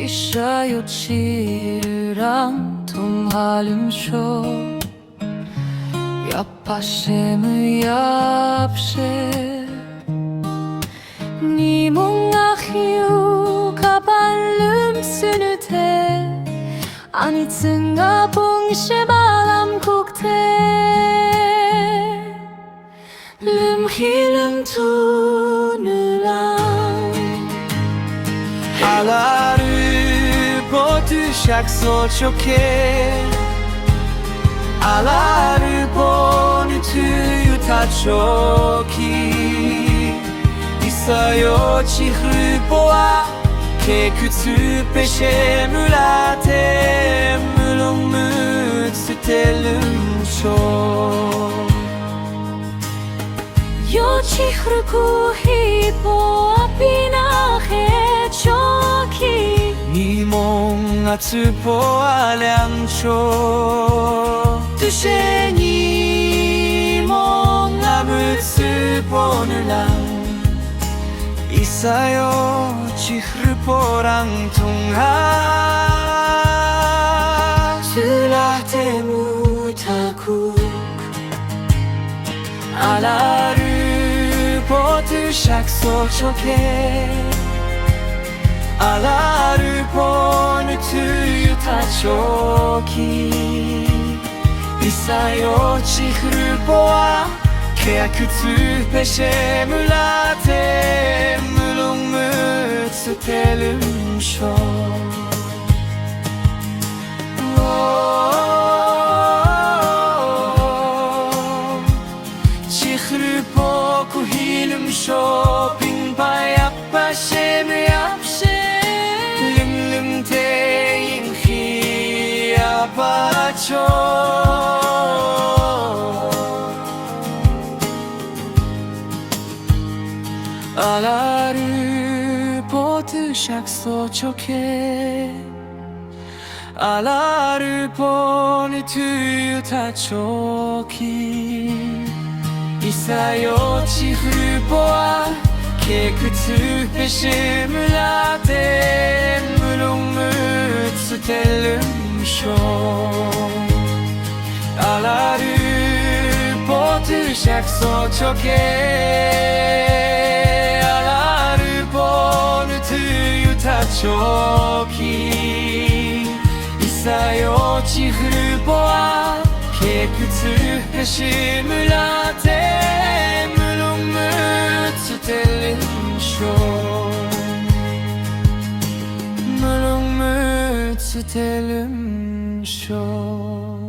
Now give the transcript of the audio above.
있어요 지르랑 통할음쇼 옆파심의 옆세 니 몽아히우 가발름 쓰느테 아니 증가 봉시바람 곡태 름힐름 투느랑 Alaları potuşak soçoke Alaları ponütüyü taçoki İsayo çihri boğa Ke kütü peşe mülate Mülüm mütütelüm çok Yo çihri kuhi po apinahe çoki 니몽 아츠포 알량초 Düşe 니몽 아무츠포늘랑 이사요 지흐르포랑 통하 슬라테 무타쿠 알라르 포트샥 소초케 알라를 보내투유 타초키 이사요 지흐를 보아 케아쿠투 페셰 물라테 물롱무츠 텔름쇼 지흐를 보고 힐름쇼 빙바야빠 셰메 바쳐 알라를 보트샥 소초케 알라를 보내투유 타초키 이사요 지흐를 보아 깨끗이 배심을 라떼 무롱무츠 텔름 알라를 보트샥 소초케 알라를 보내투유 타초키 이사요 지흐를 보아 깨끗이 배심을 라떼 무롱무츠 텔름쇼 무롱무츠 텔름 show